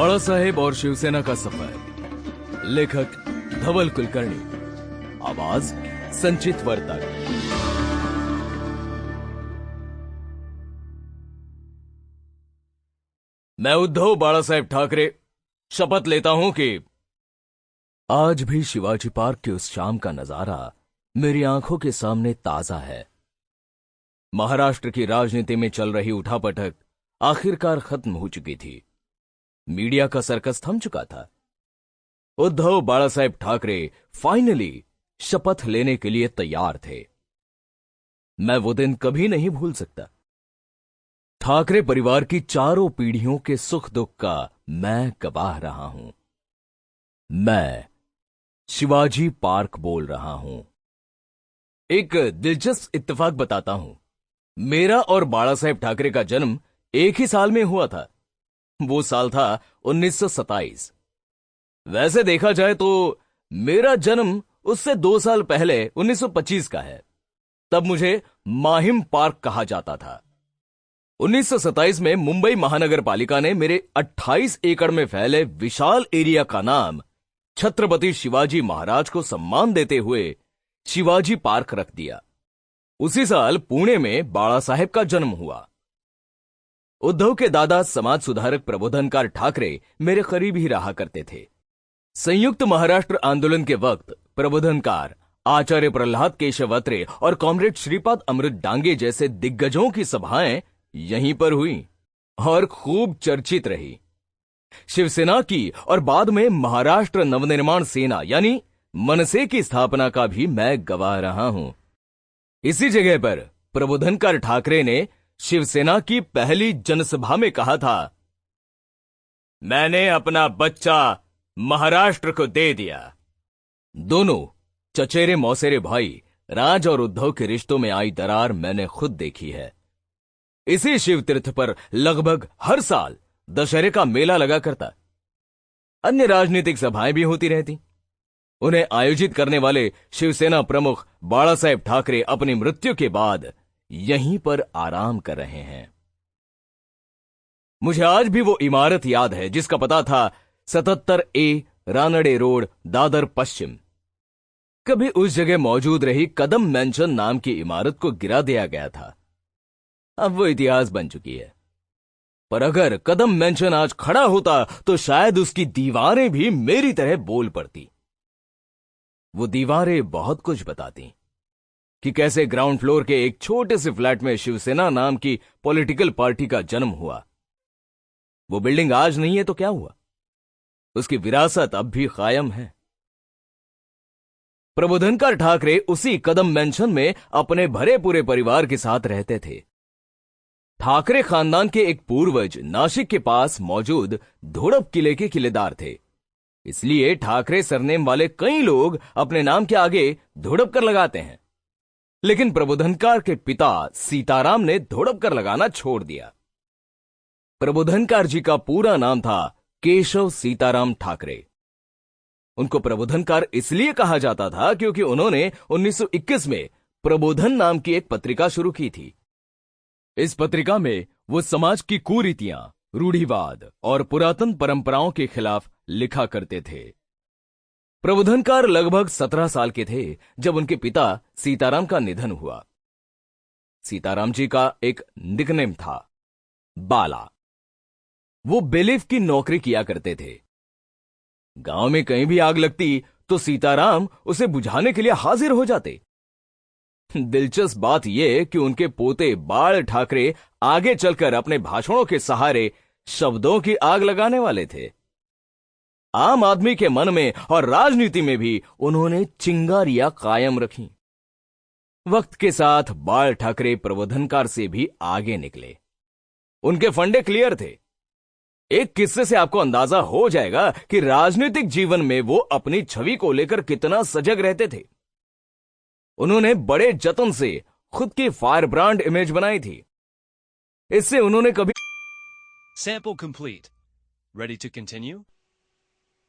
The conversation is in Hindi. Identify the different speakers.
Speaker 1: बाला साहेब और शिवसेना का सफर। लेखक धवल कुलकर्णी। आवाज संचित वर्तक। मैं उद्धव बाला साहेब ठाकरे शपथ लेता हूं कि आज भी शिवाजी पार्क की उस शाम का नजारा मेरी आंखों के सामने ताजा है। महाराष्ट्र की राजनीति में चल रही उठापटक आखिरकार खत्म हो चुकी थी। मीडिया का सर्कस थम चुका था। उद्धव बाला साहेब ठाकरे फाइनली शपथ लेने के लिए तैयार थे। मैं वो दिन कभी नहीं भूल सकता। ठाकरे परिवार की चारों पीढ़ियों के सुख दुख का मैं गवाह रहा हूं। मैं शिवाजी पार्क बोल रहा हूं। एक दिलचस्प इत्तेफाक बताता हूं। मेरा और बाला साहेब ठाकरे का जन्म एक ही साल में हुआ था। वो साल था 1927। वैसे देखा जाए तो मेरा जन्म उससे 2 साल पहले 1925 का है। तब मुझे माहिम पार्क कहा जाता था। 1927 में मुंबई महानगर पालिका ने मेरे 28 एकड़ में फैले विशाल एरिया का नाम छत्रपति शिवाजी महाराज को सम्मान देते हुए शिवाजी पार्क रख दिया। उसी साल पुणे में बाला साहेब का जन्म हुआ। उद्धव के दादा समाज सुधारक प्रबोधनकार ठाकरे मेरे करीब ही रहा करते थे। संयुक्त महाराष्ट्र आंदोलन के वक्त प्रबोधनकार, आचार्य प्रहलाद केशव अत्रे और कॉमरेड श्रीपाद अमृत डांगे जैसे दिग्गजों की सभाएं यहीं पर हुई और खूब चर्चित रही। शिवसेना की और बाद में महाराष्ट्र नवनिर्माण सेना यानी मनसे की स्थापना का भी मैं गवाह रहा हूं। इसी जगह पर प्रबोधनकार ठाकरे ने शिवसेना की पहली जनसभा में कहा था, मैंने अपना बच्चा महाराष्ट्र को दे दिया। दोनों चचेरे मौसेरे भाई राज और उद्धव के रिश्तों में आई दरार मैंने खुद देखी है। इसी शिव तीर्थ पर लगभग हर साल दशहरे का मेला लगा करता। अन्य राजनीतिक सभाएं भी होती रहती। उन्हें आयोजित करने वाले शिवसेना प्रमुख बाला साहेब ठाकरे अपनी मृत्यु के बाद यहीं पर आराम कर रहे हैं। मुझे आज भी वो इमारत याद है जिसका पता था 77A रानडे रोड, दादर पश्चिम। कभी उस जगह मौजूद रही कदम मैंशन नाम की इमारत को गिरा दिया गया था। अब वो इतिहास बन चुकी है। पर अगर कदम मैंशन आज खड़ा होता तो शायद उसकी दीवारें भी मेरी तरह बोल पड़ती। वो दीवारें बहुत कुछ बताती कि कैसे ग्राउंड फ्लोर के एक छोटे से फ्लैट में शिवसेना नाम की पॉलिटिकल पार्टी का जन्म हुआ। वो बिल्डिंग आज नहीं है तो क्या हुआ, उसकी विरासत अब भी कायम है। प्रबोधनकार ठाकरे उसी कदम मैंशन में अपने भरे पूरे परिवार के साथ रहते थे। ठाकरे खानदान के एक पूर्वज नासिक के पास मौजूद धोड़प किले के किलेदार थे। इसलिए ठाकरे सरनेम वाले कई लोग अपने नाम के आगे धोड़पकर लगाते हैं। लेकिन प्रबोधनकार के पिता सीताराम ने धोड़पकर लगाना छोड़ दिया। प्रबोधनकार जी का पूरा नाम था केशव सीताराम ठाकरे। उनको प्रबोधनकार इसलिए कहा जाता था क्योंकि उन्होंने 1921 में प्रबोधन नाम की एक पत्रिका शुरू की थी। इस पत्रिका में वो समाज की कुरीतियां, रूढ़िवाद और पुरातन परंपराओं के खिलाफ लिखा करते थे। प्रबोधनकार लगभग 17 साल के थे जब उनके पिता सीताराम का निधन हुआ। सीताराम जी का एक निकनेम था बाला। वो बेलिफ की नौकरी किया करते थे। गांव में कहीं भी आग लगती तो सीताराम उसे बुझाने के लिए हाजिर हो जाते। दिलचस्प बात यह कि उनके पोते बाल ठाकरे आगे चलकर अपने भाषणों के सहारे शब्दों की आग लगाने वाले थे। आम आदमी के मन में और राजनीति में भी उन्होंने चिंगारियां कायम रखी। वक्त के साथ बाल ठाकरे प्रबोधनकार से भी आगे निकले। उनके फंडे क्लियर थे। एक किस्से से आपको अंदाजा हो जाएगा कि राजनीतिक जीवन में वो अपनी छवि को लेकर कितना सजग रहते थे। उन्होंने बड़े जतन से खुद की फायर ब्रांड इमेज बनाई थी। इससे उन्होंने कभी
Speaker 2: Sample complete. Ready to continue?